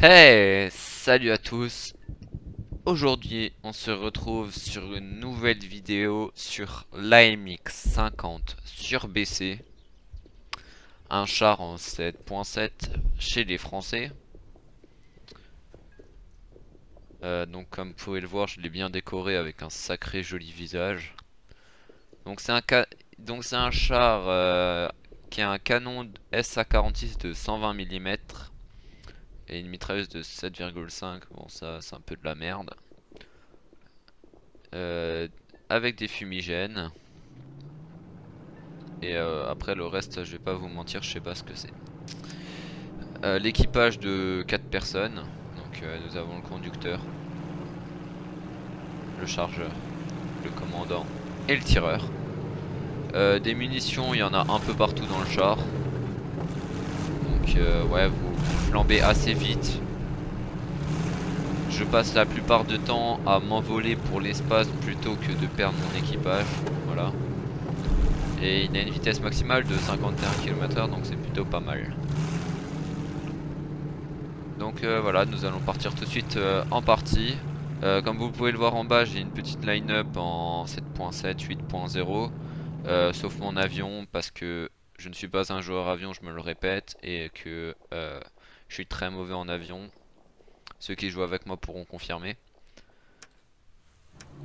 Hey, salut à tous. Aujourd'hui, on se retrouve sur une nouvelle vidéo sur l'AMX 50 sur BC. Un char en 7.7 chez les Français. Donc comme vous pouvez le voir, je l'ai bien décoré avec un sacré joli visage. Donc c'est un char qui a un canon SA-46 de 120 mm et une mitrailleuse de 7,5. Bon, ça c'est un peu de la merde. Euh, avec des fumigènes. Et après le reste, je vais pas vous mentir, je sais pas ce que c'est. L'équipage de 4 personnes. Donc nous avons le conducteur, le chargeur, le commandant et le tireur. Des munitions, il y en a un peu partout dans le char. Donc ouais, vous flambez assez vite. Je passe la plupart du temps à m'envoler pour l'espace plutôt que de perdre mon équipage. Voilà. Et il a une vitesse maximale de 51 km/h, donc c'est plutôt pas mal. Donc voilà, nous allons partir tout de suite en partie. Comme vous pouvez le voir en bas, j'ai une petite line-up en 7.7, 8.0. Sauf mon avion, parce que je ne suis pas un joueur avion, je me le répète, et que je suis très mauvais en avion. Ceux qui jouent avec moi pourront confirmer.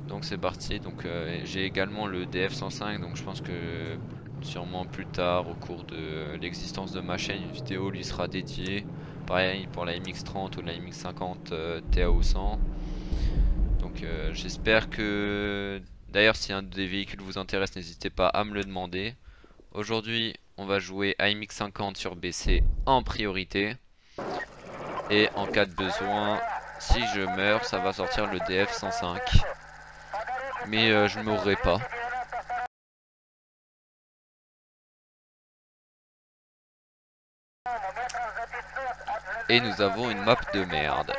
Donc c'est parti. Donc j'ai également le DF105, donc je pense que sûrement plus tard, au cours de l'existence de ma chaîne, une vidéo lui sera dédiée. Pareil pour la MX-30 ou la MX-50 TAO 100. Donc j'espère que... D'ailleurs, si un des véhicules vous intéresse, n'hésitez pas à me le demander. Aujourd'hui, on va jouer AMX-50 sur BC en priorité. Et en cas de besoin, si je meurs, ça va sortir le DF105. Mais je ne mourrai pas. Et nous avons une map de merde.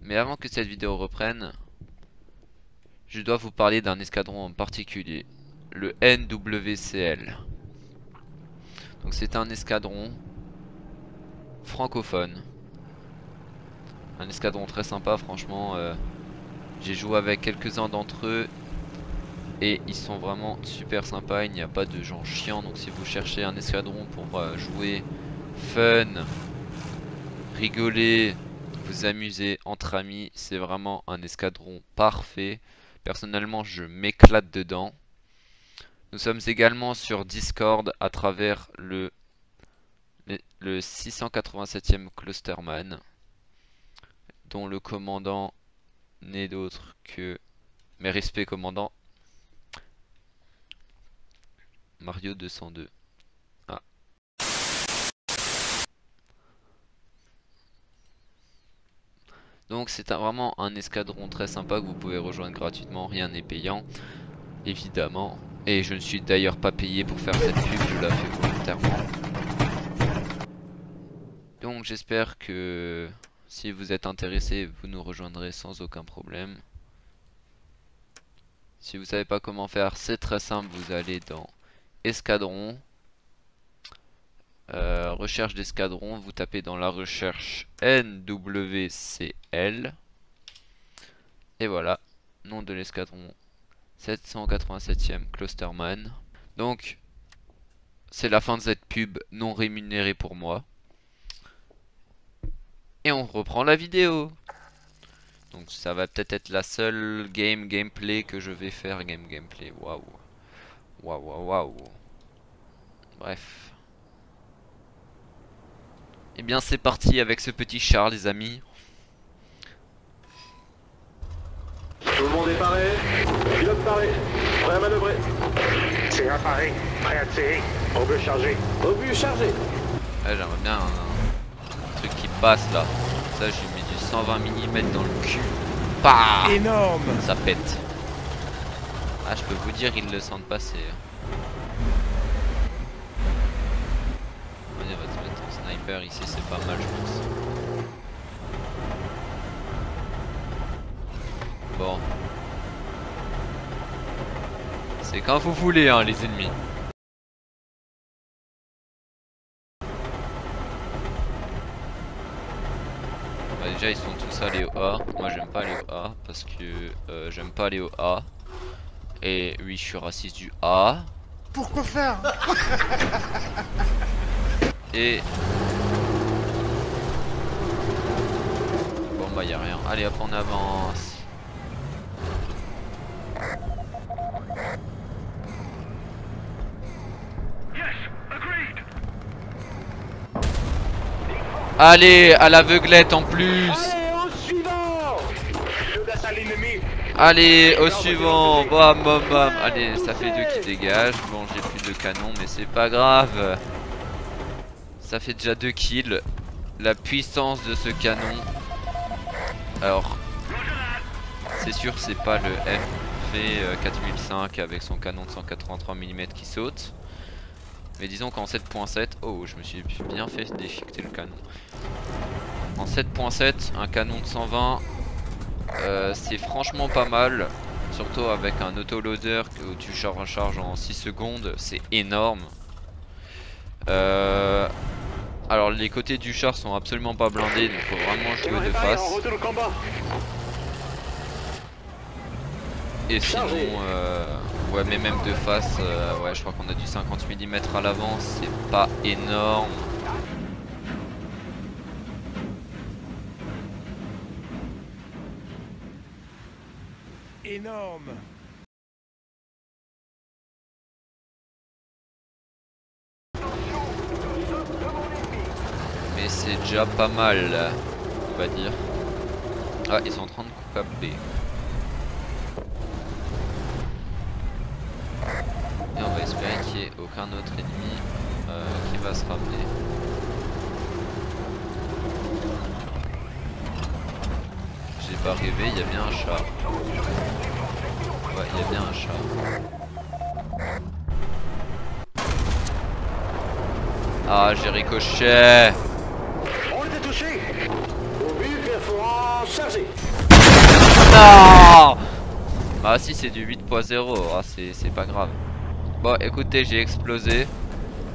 Mais avant que cette vidéo reprenne, je dois vous parler d'un escadron en particulier, le NWCL. Donc c'est un escadron francophone. Un escadron très sympa, franchement. J'ai joué avec quelques-uns d'entre eux et ils sont vraiment super sympas. Il n'y a pas de gens chiants. Donc si vous cherchez un escadron pour jouer fun, rigoler, vous amuser entre amis, c'est vraiment un escadron parfait. Personnellement, je m'éclate dedans. Nous sommes également sur Discord à travers le 687e Clusterman, dont le commandant n'est d'autre que mes respects commandant Mario 202. Ah. Donc c'est vraiment un escadron très sympa que vous pouvez rejoindre gratuitement, rien n'est payant, évidemment. Et je ne suis d'ailleurs pas payé pour faire cette pub, je la fais volontairement. Donc j'espère que si vous êtes intéressé, vous nous rejoindrez sans aucun problème. Si vous savez pas comment faire, c'est très simple, vous allez dans escadron, recherche d'escadron, vous tapez dans la recherche NWCL et voilà, nom de l'escadron 787e Clusterman. Donc c'est la fin de cette pub non rémunérée pour moi. Et on reprend la vidéo. Donc ça va peut-être être la seule gameplay que je vais faire. Gameplay, waouh. Waouh, waouh, waouh. Bref. Et bien c'est parti avec ce petit char les amis. Tout le monde est paré. Pilote paré. Prêt à manœuvrer. Tireur paré. Prêt à tirer. Obus chargé. Obus chargé. Ah, j'aimerais bien un truc qui passe là. Ça j'ai mis du 120 mm dans le cul. Bah, énorme. ça pète. Ah je peux vous dire ils le sentent passer. On va te mettre en sniper ici, c'est pas mal je pense. Bon. C'est quand vous voulez hein les ennemis. Déjà ils sont tous allés au A. Moi j'aime pas aller au A parce que j'aime pas aller au A. Et oui, je suis raciste du A. Pourquoi faire? Et bon bah y'a rien. Allez hop, on avance. Allez, à l'aveuglette en plus. Allez, au suivant. Judas à l'ennemi. Allez, au suivant. Bam, bam, bam. Allez, ça fait 2 qui dégagent. Bon, j'ai plus de canon, mais c'est pas grave. Ça fait déjà 2 kills. La puissance de ce canon. Alors, c'est sûr, c'est pas le FV 4005 avec son canon de 183 mm qui saute. Mais disons qu'en 7.7, oh, je me suis bien fait déchiqueter le canon. En 7.7, un canon de 120, c'est franchement pas mal. Surtout avec un autoloader où tu charges en 6 secondes, c'est énorme. Alors les côtés du char sont absolument pas blindés, donc faut vraiment jouer de face. En retour au combat. Et sinon, ouais, mais même de face, ouais, je crois qu'on a du 50 mm à l'avant, c'est pas énorme. Énorme. Mais c'est déjà pas mal, on va dire. Ah, ils sont en train de couper B. Et on va espérer qu'il n'y ait aucun autre ennemi qui va se ramener. J'ai pas rêvé, il y a bien un chat. Ouais, il y a bien un chat. Ah, j'ai ricochet. On était touché. Obus perforant chargé. Non. Bah si, c'est du 8.0, ah, c'est pas grave. Bon, écoutez, j'ai explosé.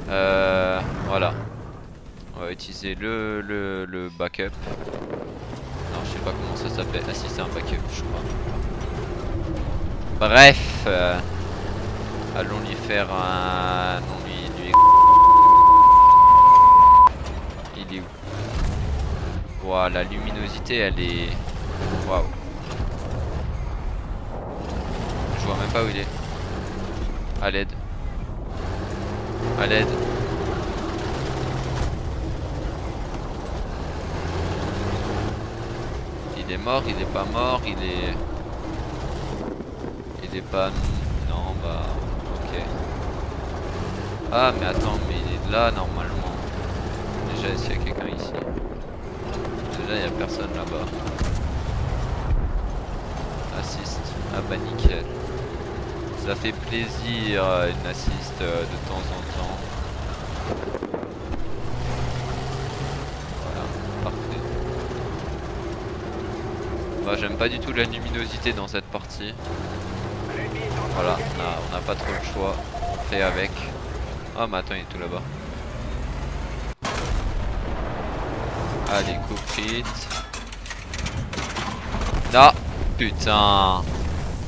Voilà. On va utiliser le backup. Non, je sais pas comment ça s'appelle. Ah si, c'est un backup, je crois. Bref. Allons lui faire un... Non, lui... Il est où? Wow, la luminosité, elle est... Waouh. Je vois même pas où il est. À l'aide. À l'aide. Il est mort, il est pas mort, il est... Il est pas... Non, bah... Ok. Ah, mais attends, mais il est là, normalement. Déjà, est-ce qu'il y a quelqu'un ici? Déjà, il y a personne là-bas. Assist. Ah bah nickel. Ça fait plaisir une assist de temps en temps. Voilà, parfait. Bah j'aime pas du tout la luminosité dans cette partie. Voilà, on n'a pas trop le choix. On fait avec. Ah mais attends, il est tout là-bas. Allez, coup crit. Non, putain.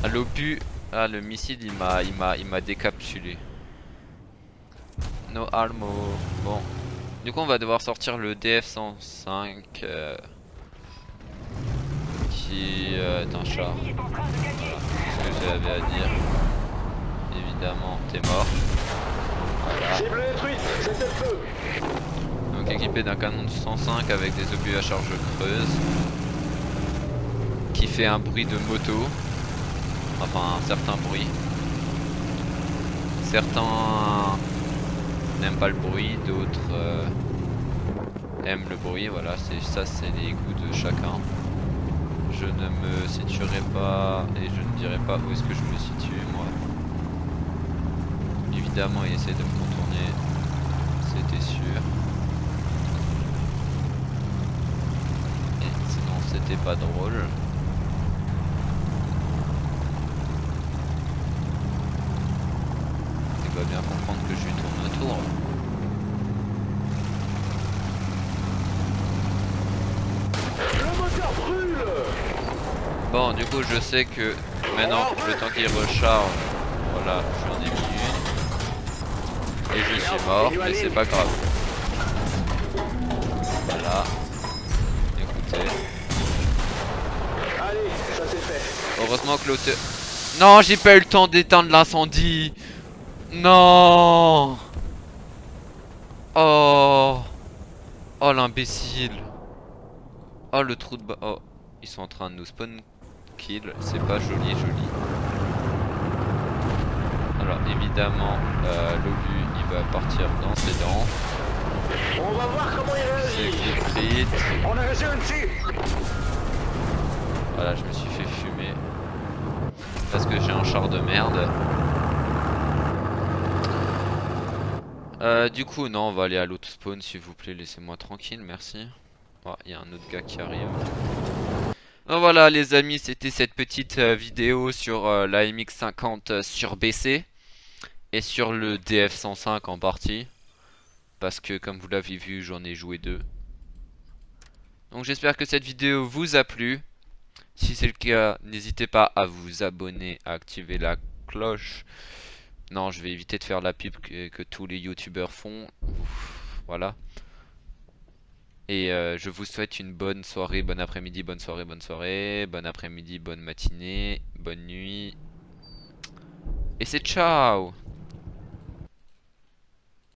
À l'obus. Ah, le missile il m'a décapsulé. No armo. Bon. Du coup on va devoir sortir le DF-105 qui est un char. Voilà. Ce que j'avais à dire. Évidemment, t'es mort. Voilà. Cible détruite, cessez le feu. Donc équipé d'un canon de 105 avec des obus à charge creuse. Qui fait un bruit de moto. Enfin un certain bruit. Certains n'aiment pas le bruit, d'autres aiment le bruit. Voilà, ça c'est les goûts de chacun. Je ne me situerai pas et je ne dirai pas où est-ce que je me situe moi. Évidemment il essaie de me contourner, c'était sûr. Et sinon c'était pas drôle. Il va bien comprendre que je lui tourne autour. Le moteur Bon, du coup, je sais que maintenant, le temps qu'il recharge, voilà, j'en ai mis une. Et je suis mort, mais c'est pas grave. Voilà. Écoutez. Allez, ça c'est fait. Heureusement que l'auteur... Non, j'ai pas eu le temps d'éteindre l'incendie. Non. Oh. Oh, l'imbécile. Oh, le trou de bas. Oh, ils sont en train de nous spawn kill. C'est pas joli, joli. Alors, évidemment, Lolu, il va partir dans ses dents. On va voir comment il C'est réagit. crit. On a reçu un tir. Voilà, je me suis fait fumer. Parce que j'ai un char de merde. Du coup, non, on va aller à l'autre spawn, s'il vous plaît. Laissez-moi tranquille, merci. Oh, il y a un autre gars qui arrive. Donc voilà, les amis, c'était cette petite vidéo sur la MX-50 sur BC. Et sur le DF-105 en partie. Parce que, comme vous l'avez vu, j'en ai joué deux. Donc j'espère que cette vidéo vous a plu. Si c'est le cas, n'hésitez pas à vous abonner, à activer la cloche. Non, je vais éviter de faire la pub que tous les youtubeurs font. Voilà. Et je vous souhaite une bonne soirée, bon après-midi, bonne soirée, bon après-midi, bonne matinée, bonne nuit. Et c'est ciao!